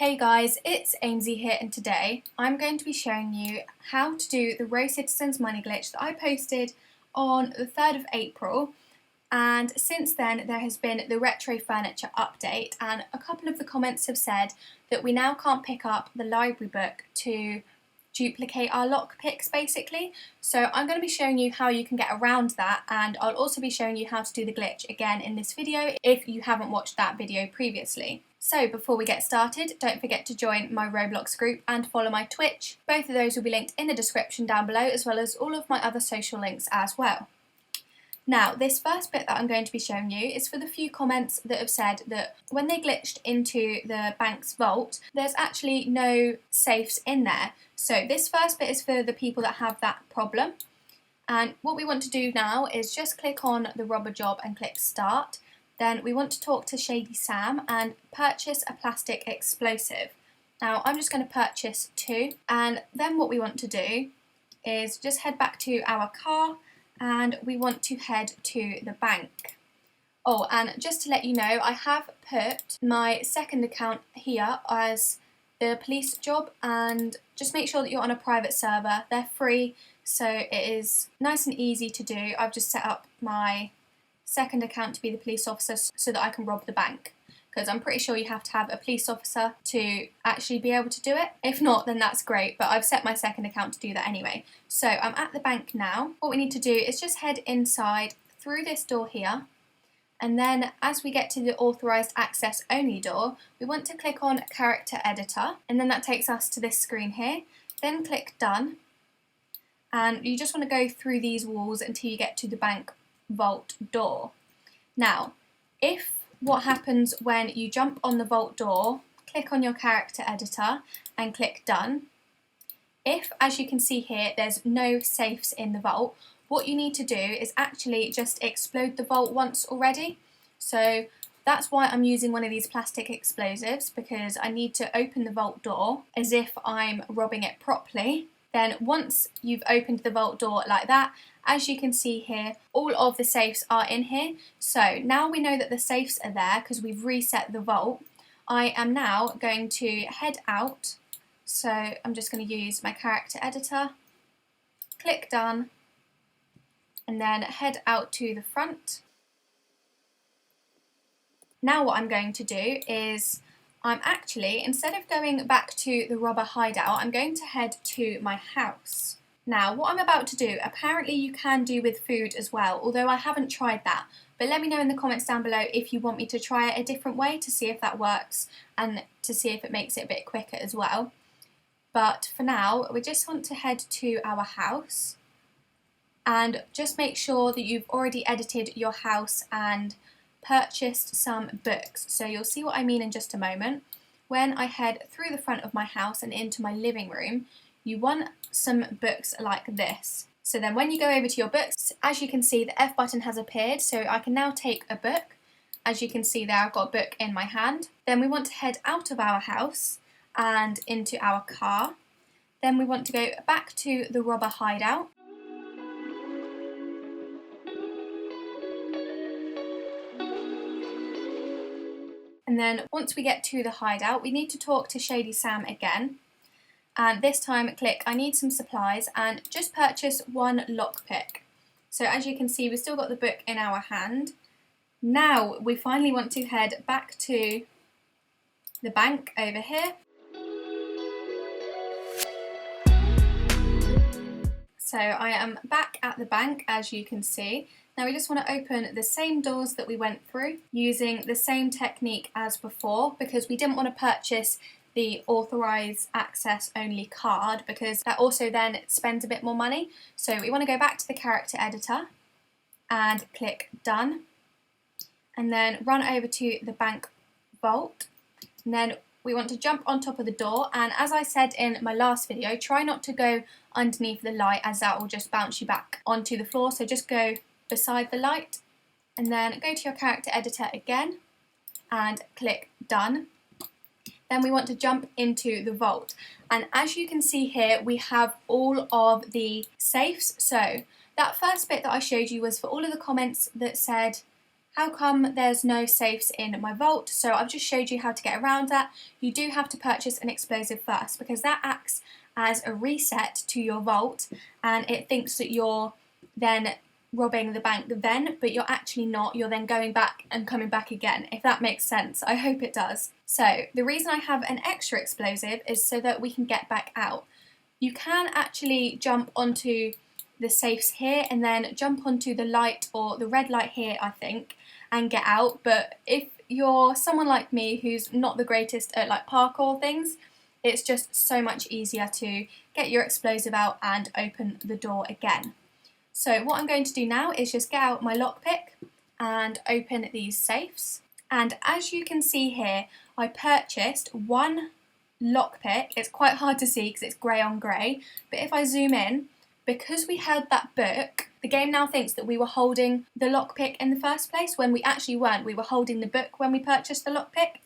Hey guys, it's Amzeee here, and today I'm going to be showing you how to do the Rocitizens money glitch that I posted on the 3rd of April. And since then there has been the retro furniture update, and a couple of the comments have said that we now can't pick up the library book to duplicate our lockpicks basically. So I'm going to be showing you how you can get around that, and I'll also be showing you how to do the glitch again in this video if you haven't watched that video previously. So before we get started, don't forget to join my Roblox group and follow my Twitch. Both of those will be linked in the description down below, as well as all of my other social links as well. Now, this first bit that I'm going to be showing you is for the few comments that have said that when they glitched into the bank's vault, there's actually no safes in there. So this first bit is for the people that have that problem. And what we want to do now is just click on the robber job and click start. Then we want to talk to Shady Sam and purchase a plastic explosive. Now I'm just going to purchase 2, and then what we want to do is just head back to our car and we want to head to the bank. Oh, and just to let you know, I have put my second account here as the police job, and just make sure that you're on a private server. They're free, so it is nice and easy to do. I've just set up my second account to be the police officer so that I can rob the bank, because I'm pretty sure you have to have a police officer to actually be able to do it. If not, then that's great, but I've set my second account to do that anyway. So I'm at the bank now. What we need to do is just head inside through this door here, and then as we get to the authorized access only door, we want to click on character editor, and then that takes us to this screen here. Then click done, and you just want to go through these walls until you get to the bank vault door. Now, if what happens when you jump on the vault door, click on your character editor and click done. If, as you can see here, there's no safes in the vault, what you need to do is actually just explode the vault once already. So that's why I'm using one of these plastic explosives, because I need to open the vault door as if I'm robbing it properly. Then once you've opened the vault door like that, as you can see here, all of the safes are in here. So now we know that the safes are there because we've reset the vault. I am now going to head out. So I'm just going to use my character editor, click done, and then head out to the front. Now what I'm going to do is I'm actually, instead of going back to the robber hideout, I'm going to head to my house. Now, what I'm about to do, apparently you can do with food as well, although I haven't tried that. But let me know in the comments down below if you want me to try it a different way to see if that works and to see if it makes it a bit quicker as well. But for now, we just want to head to our house and just make sure that you've already edited your house and purchased some books. So you'll see what I mean in just a moment. When I head through the front of my house and into my living room, you want some books like this. So then when you go over to your books, as you can see, the F button has appeared, so I can now take a book. As you can see there, I've got a book in my hand. Then we want to head out of our house and into our car. Then we want to go back to the robber hideout. And then once we get to the hideout, we need to talk to Shady Sam again. And this time click I need some supplies and just purchase 1 lockpick. So as you can see, we've still got the book in our hand. Now we finally want to head back to the bank over here. So I am back at the bank, as you can see. Now we just want to open the same doors that we went through using the same technique as before, because we didn't want to purchase the authorized access only card, because that also then spends a bit more money. So we want to go back to the character editor and click done, and then run over to the bank vault, and then we want to jump on top of the door. And as I said in my last video, try not to go underneath the light, as that will just bounce you back onto the floor. So just go beside the light, and then go to your character editor again and click done. Then we want to jump into the vault, and as you can see here, we have all of the safes. So that first bit that I showed you was for all of the comments that said how come there's no safes in my vault? So I've just showed you how to get around that. You do have to purchase an explosive first because that acts as a reset to your vault, and it thinks that you're then robbing the bank then, but you're actually not. You're then going back and coming back again, if that makes sense. I hope it does. So the reason I have an extra explosive is so that we can get back out. You can actually jump onto the safes here and then jump onto the light or the red light here, I think, and get out. But if you're someone like me who's not the greatest at like parkour things, it's just so much easier to get your explosive out and open the door again. So what I'm going to do now is just get out my lockpick and open these safes. And as you can see here, I purchased one lockpick. It's quite hard to see because it's grey on grey, but if I zoom in, because we held that book, the game now thinks that we were holding the lockpick in the first place when we actually weren't. We were holding the book when we purchased the lockpick.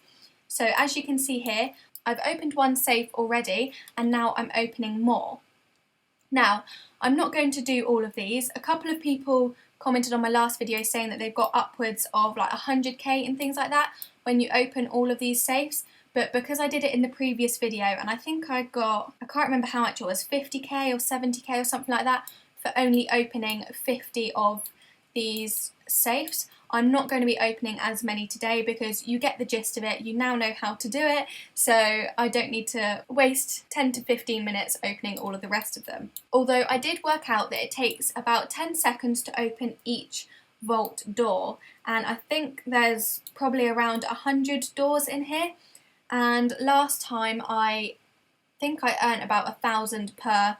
So as you can see here, I've opened one safe already and now I'm opening more. Now, I'm not going to do all of these. A couple of people commented on my last video saying that they've got upwards of like 100k and things like that when you open all of these safes. But because I did it in the previous video and I think I got, I can't remember how much it was, 50k or 70k or something like that for only opening 50 of these safes, I'm not going to be opening as many today because you get the gist of it, you now know how to do it, so I don't need to waste 10 to 15 minutes opening all of the rest of them. Although I did work out that it takes about 10 seconds to open each vault door, and I think there's probably around 100 doors in here. And last time I think I earned about 1,000 per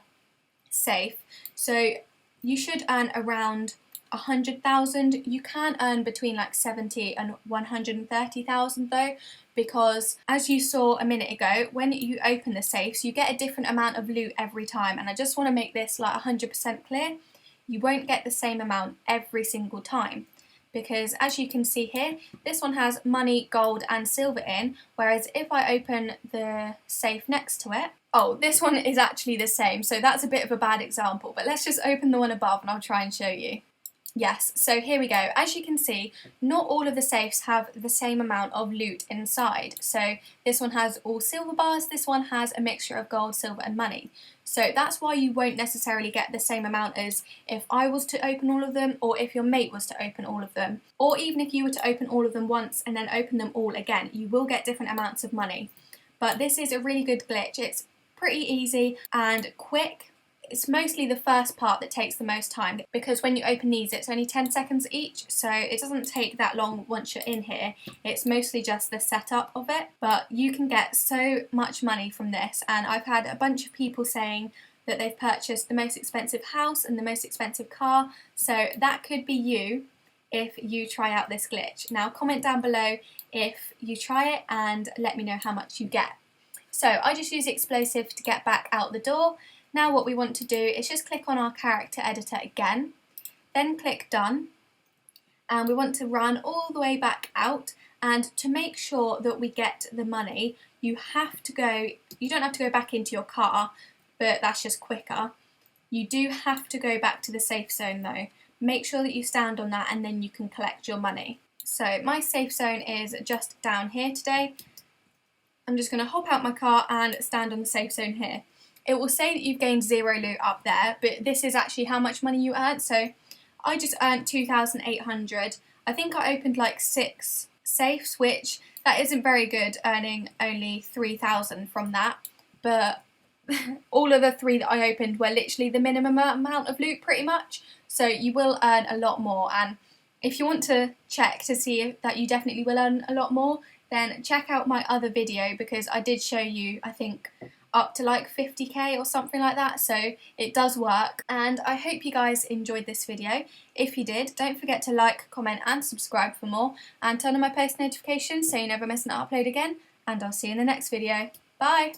safe, so you should earn around 100,000. You can earn between like 70 and 130,000 though, because as you saw a minute ago, when you open the safes you get a different amount of loot every time, and I just want to make this like 100% clear. You won't get the same amount every single time, because as you can see here, this one has money, gold and silver in, whereas if I open the safe next to it, oh, this one is actually the same, so that's a bit of a bad example, but let's just open the one above and I'll try and show you. Yes, so here we go. As you can see, not all of the safes have the same amount of loot inside. So this one has all silver bars, this one has a mixture of gold, silver and money. So that's why you won't necessarily get the same amount as if I was to open all of them, or if your mate was to open all of them. Or even if you were to open all of them once and then open them all again, you will get different amounts of money. But this is a really good glitch. It's pretty easy and quick. It's mostly the first part that takes the most time, because when you open these it's only 10 seconds each, so it doesn't take that long once you're in here. It's mostly just the setup of it, but you can get so much money from this, and I've had a bunch of people saying that they've purchased the most expensive house and the most expensive car, so that could be you if you try out this glitch. Now comment down below if you try it and let me know how much you get. So I just use explosive to get back out the door. Now what we want to do is just click on our character editor again, then click done, and we want to run all the way back out, and to make sure that we get the money you don't have to go back into your car, but that's just quicker. You do have to go back to the safe zone though. Make sure that you stand on that and then you can collect your money. So my safe zone is just down here today. I'm just going to hop out my car and stand on the safe zone here. It will say that you've gained 0 loot up there, but this is actually how much money you earned. So I just earned 2,800. I think I opened like 6 safes, which that isn't very good, earning only 3,000 from that. But all of the 3 that I opened were literally the minimum amount of loot pretty much. So you will earn a lot more, and if you want to check to see that you definitely will earn a lot more, then check out my other video, because I did show you, I think, up to like 50k or something like that, so it does work. And I hope you guys enjoyed this video. If you did, don't forget to like, comment and subscribe for more, and turn on my post notifications so you never miss an upload again, and I'll see you in the next video. Bye!